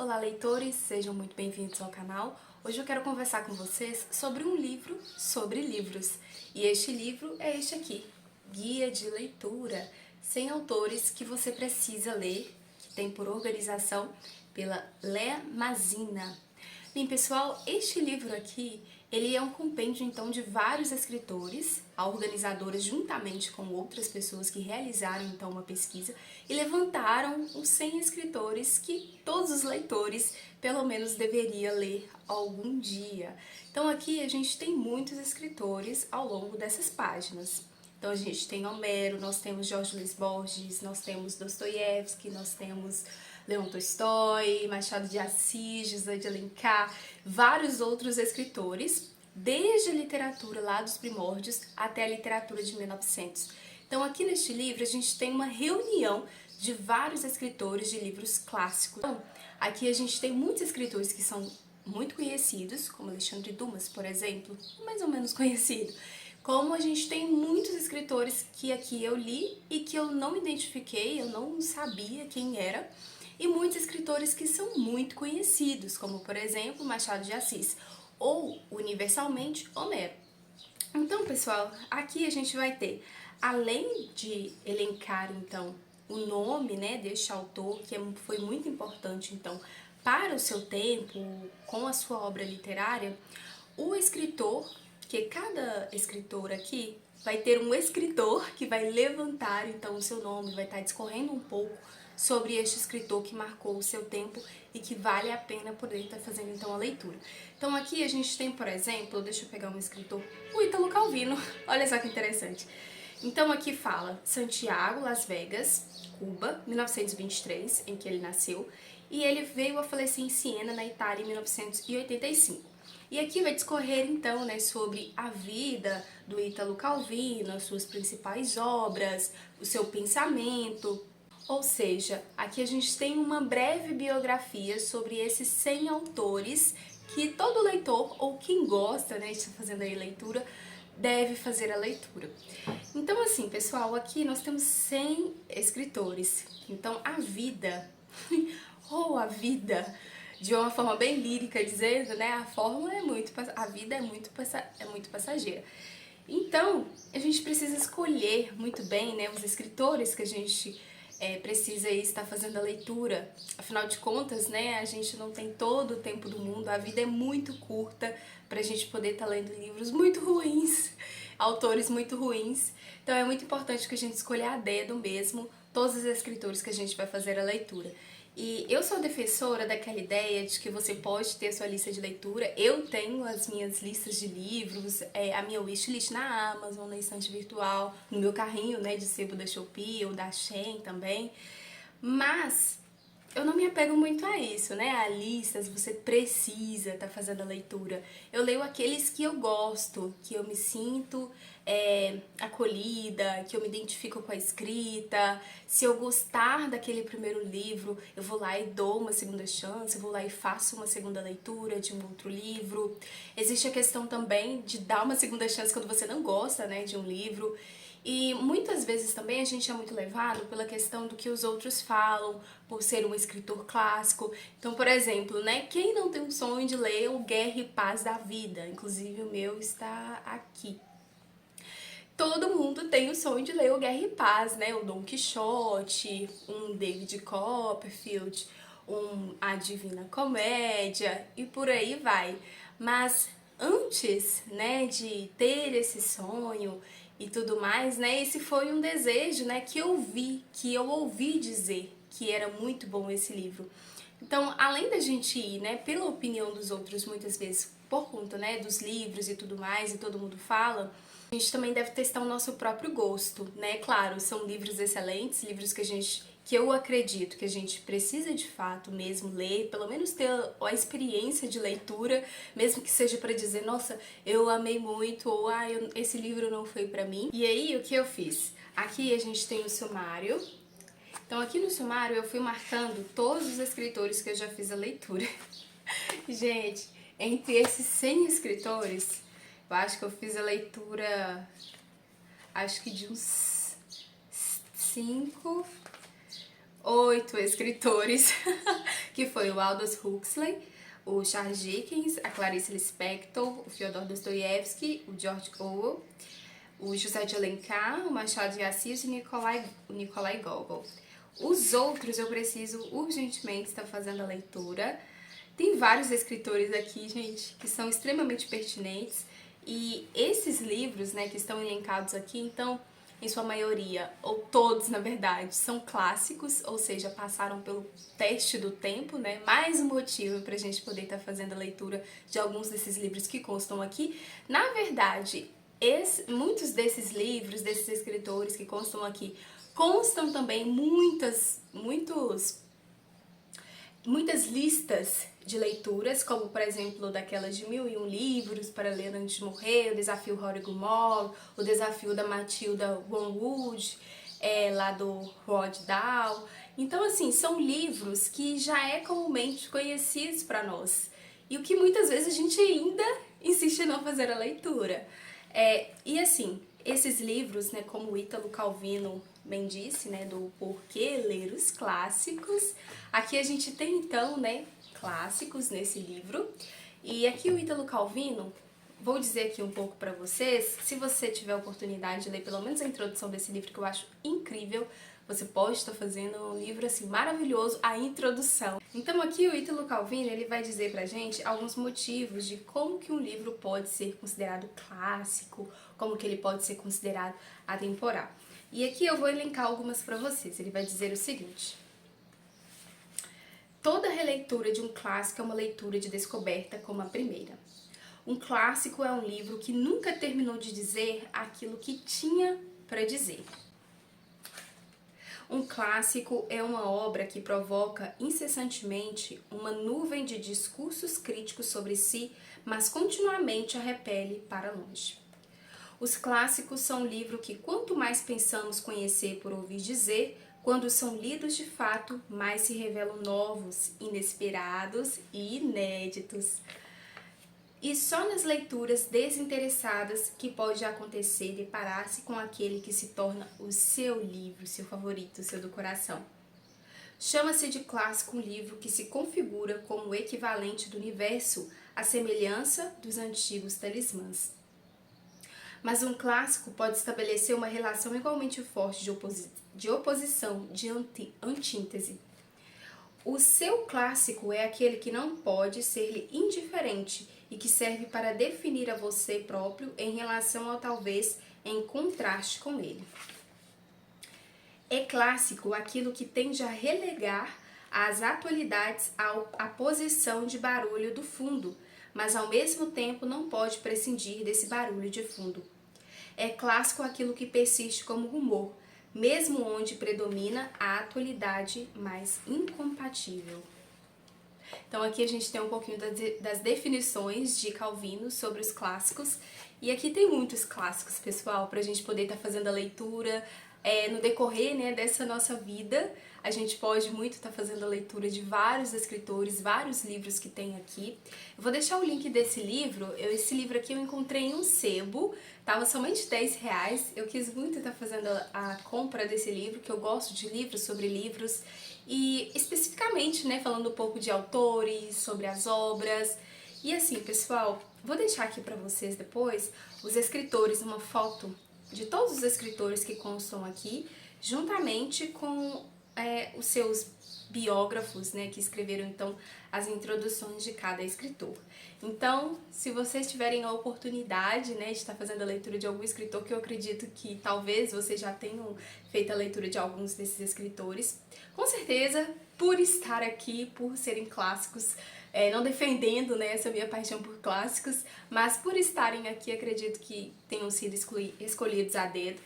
Olá, leitores! Sejam muito bem-vindos ao canal. Hoje eu quero conversar com vocês sobre um livro sobre livros. E este livro é este aqui, Guia de Leitura, 100 autores que você precisa ler, que tem por organização pela Lea Mazina. Bem, pessoal, este livro aqui, ele é um compêndio, então, de vários escritores, a organizadora juntamente com outras pessoas que realizaram, então, uma pesquisa e levantaram os 100 escritores que todos os leitores, pelo menos, deveriam ler algum dia. Então, aqui a gente tem muitos escritores ao longo dessas páginas. Então, a gente tem Homero, nós temos Jorge Luis Borges, nós temos Dostoiévski, nós temos Leon Tolstói, Machado de Assis, José de Alencar, vários outros escritores, desde a literatura lá dos primórdios até a literatura de 1900. Então, aqui neste livro, a gente tem uma reunião de vários escritores de livros clássicos. Então, aqui a gente tem muitos escritores que são muito conhecidos, como Alexandre Dumas, por exemplo, mais ou menos conhecido. Como a gente tem muitos escritores que aqui eu li e que eu não identifiquei, eu não sabia quem era, e muitos escritores que são muito conhecidos, como por exemplo Machado de Assis, ou universalmente Homero. Então, pessoal, aqui a gente vai ter, além de elencar então o nome, né, deste autor, que foi muito importante então para o seu tempo, com a sua obra literária, o escritor, que cada escritor aqui vai ter um escritor que vai levantar então o seu nome, vai estar discorrendo um pouco sobre este escritor que marcou o seu tempo e que vale a pena poder estar fazendo então a leitura. Então aqui a gente tem, por exemplo, deixa eu pegar um escritor, o Ítalo Calvino, olha só que interessante. Então aqui fala Santiago, Las Vegas, Cuba, 1923, em que ele nasceu, e ele veio a falecer em Siena, na Itália, em 1985. E aqui vai discorrer então, né, sobre a vida do Ítalo Calvino, as suas principais obras, o seu pensamento. Ou seja, aqui a gente tem uma breve biografia sobre esses 100 autores que todo leitor, ou quem gosta, né, de estar fazendo aí leitura, deve fazer a leitura. Então assim, pessoal, aqui nós temos 100 escritores. Então a vida, ou a vida, de uma forma bem lírica dizendo, né, a vida é muito passageira. Então, a gente precisa escolher muito bem, né, os escritores que a gente precisa estar fazendo a leitura. Afinal de contas, né, a gente não tem todo o tempo do mundo, a vida é muito curta pra gente poder estar lendo livros muito ruins, autores muito ruins. Então é muito importante que a gente escolha a dedo mesmo todos os escritores que a gente vai fazer a leitura. E eu sou defensora daquela ideia de que você pode ter sua lista de leitura. Eu tenho as minhas listas de livros, a minha wishlist na Amazon, na estante virtual, no meu carrinho, né, de sebo da Shopee ou da Shein também. Mas eu não me apego muito a isso, né? A listas, você precisa estar fazendo a leitura. Eu leio aqueles que eu gosto, que eu me sinto acolhida, que eu me identifico com a escrita. Se eu gostar daquele primeiro livro, eu vou lá e dou uma segunda chance, eu vou lá e faço uma segunda leitura de um outro livro. Existe a questão também de dar uma segunda chance quando você não gosta, né, de um livro. E muitas vezes também a gente é muito levado pela questão do que os outros falam, por ser um escritor clássico. Então, por exemplo, né, quem não tem um sonho de ler o Guerra e Paz da Vida? Inclusive o meu está aqui. Todo mundo tem o sonho de ler o Guerra e Paz, né? O Dom Quixote, um David Copperfield, A Divina Comédia e por aí vai. Mas antes, né, de ter esse sonho e tudo mais, né, esse foi um desejo, né, que eu ouvi dizer que era muito bom esse livro. Então, além da gente ir, né, pela opinião dos outros muitas vezes por conta, né, dos livros e tudo mais, e todo mundo fala, a gente também deve testar o nosso próprio gosto, né? Claro, são livros excelentes, livros que eu acredito que a gente precisa de fato mesmo ler, pelo menos ter a experiência de leitura, mesmo que seja para dizer, nossa, eu amei muito, ou esse livro não foi para mim. E aí, o que eu fiz? Aqui a gente tem o sumário. Então aqui no sumário eu fui marcando todos os escritores que eu já fiz a leitura. Gente, entre esses 100 escritores, eu acho que eu fiz a leitura, acho que de uns 5 8 escritores, que foi o Aldous Huxley, o Charles Dickens, a Clarice Lispector, o Fyodor Dostoiévski, o George Orwell, o José de Alencar, o Machado de Assis e o Nikolai Gogol. Os outros eu preciso urgentemente estar fazendo a leitura. Tem vários escritores aqui, gente, que são extremamente pertinentes. E esses livros, né, que estão elencados aqui, então, em sua maioria, ou todos, na verdade, são clássicos, ou seja, passaram pelo teste do tempo, né? Mais um motivo para a gente poder estar fazendo a leitura de alguns desses livros que constam aqui. Na verdade, muitos desses livros, desses escritores que constam aqui, constam também muitas listas de leituras, como por exemplo daquelas de 1001 livros para ler antes de morrer, o desafio Rory Gilmore, o desafio da Matilda Wormwood, lá do Roald Dahl. Então assim, são livros que já é comumente conhecidos para nós e o que muitas vezes a gente ainda insiste em não fazer a leitura. E assim, esses livros, né, como o Ítalo Calvino bem disse, né, do Porquê Ler os Clássicos. Aqui a gente tem então, né, clássicos nesse livro. E aqui o Ítalo Calvino, vou dizer aqui um pouco para vocês, se você tiver a oportunidade de ler pelo menos a introdução desse livro, que eu acho incrível, você pode estar fazendo um livro assim maravilhoso, a introdução. Então aqui o Ítalo Calvino, ele vai dizer pra gente alguns motivos de como que um livro pode ser considerado clássico, como que ele pode ser considerado atemporal. E aqui eu vou elencar algumas para vocês. Ele vai dizer o seguinte: toda releitura de um clássico é uma leitura de descoberta como a primeira. Um clássico é um livro que nunca terminou de dizer aquilo que tinha para dizer. Um clássico é uma obra que provoca incessantemente uma nuvem de discursos críticos sobre si, mas continuamente a repele para longe. Os clássicos são um livro que quanto mais pensamos conhecer por ouvir dizer, quando são lidos de fato, mais se revelam novos, inesperados e inéditos. E só nas leituras desinteressadas que pode acontecer deparar-se com aquele que se torna o seu livro, seu favorito, seu do coração. Chama-se de clássico um livro que se configura como o equivalente do universo à semelhança dos antigos talismãs. Mas um clássico pode estabelecer uma relação igualmente forte de oposição, de antíntese. O seu clássico é aquele que não pode ser-lhe indiferente e que serve para definir a você próprio em relação ao talvez em contraste com ele. É clássico aquilo que tende a relegar as atualidades à posição de barulho do fundo, mas ao mesmo tempo não pode prescindir desse barulho de fundo. É clássico aquilo que persiste como rumor, mesmo onde predomina a atualidade mais incompatível. Então aqui a gente tem um pouquinho das definições de Calvino sobre os clássicos. E aqui tem muitos clássicos, pessoal, para a gente poder estar fazendo a leitura. No decorrer, né, dessa nossa vida, a gente pode muito estar fazendo a leitura de vários escritores, vários livros que tem aqui. Eu vou deixar o link desse livro. Esse livro aqui eu encontrei em um sebo, tava somente R$10. Eu quis muito estar fazendo a compra desse livro, que eu gosto de livros sobre livros. E especificamente, né, falando um pouco de autores, sobre as obras. E assim, pessoal, vou deixar aqui para vocês depois os escritores, uma foto de todos os escritores que constam aqui, juntamente com os seus biógrafos, né, que escreveram então as introduções de cada escritor. Então, se vocês tiverem a oportunidade, né, de estar fazendo a leitura de algum escritor, que eu acredito que talvez vocês já tenham feito a leitura de alguns desses escritores, com certeza, por estar aqui, por serem clássicos, não defendendo, né, essa minha paixão por clássicos, mas por estarem aqui, acredito que tenham sido escolhidos a dedo.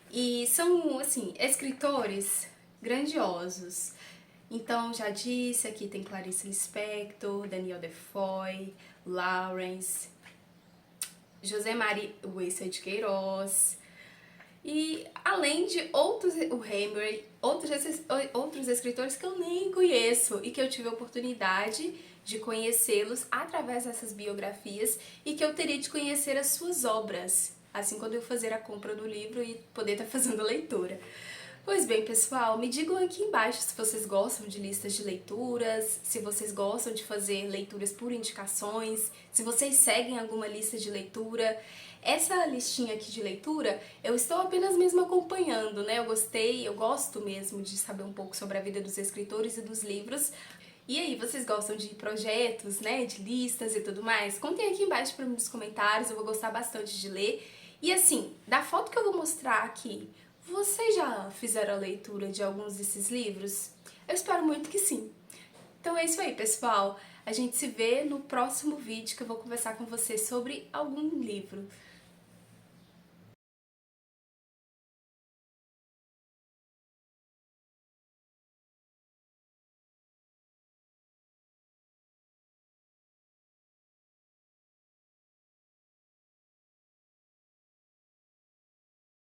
E são, assim, escritores grandiosos. Então, já disse, aqui tem Clarice Lispector, Daniel Defoe, Lawrence, José Maria Wessel de Queiroz, e além de o Hemingway, outros escritores que eu nem conheço e que eu tive a oportunidade de conhecê-los através dessas biografias e que eu teria de conhecer as suas obras, assim quando eu fazer a compra do livro e poder estar fazendo a leitura. Pois bem, pessoal, me digam aqui embaixo se vocês gostam de listas de leituras, se vocês gostam de fazer leituras por indicações, se vocês seguem alguma lista de leitura. Essa listinha aqui de leitura, eu estou apenas mesmo acompanhando, né? Eu gosto mesmo de saber um pouco sobre a vida dos escritores e dos livros. E aí, vocês gostam de projetos, né, de listas e tudo mais? Contem aqui embaixo para mim nos comentários, eu vou gostar bastante de ler. E assim, da foto que eu vou mostrar aqui, vocês já fizeram a leitura de alguns desses livros? Eu espero muito que sim. Então é isso aí, pessoal. A gente se vê no próximo vídeo que eu vou conversar com vocês sobre algum livro.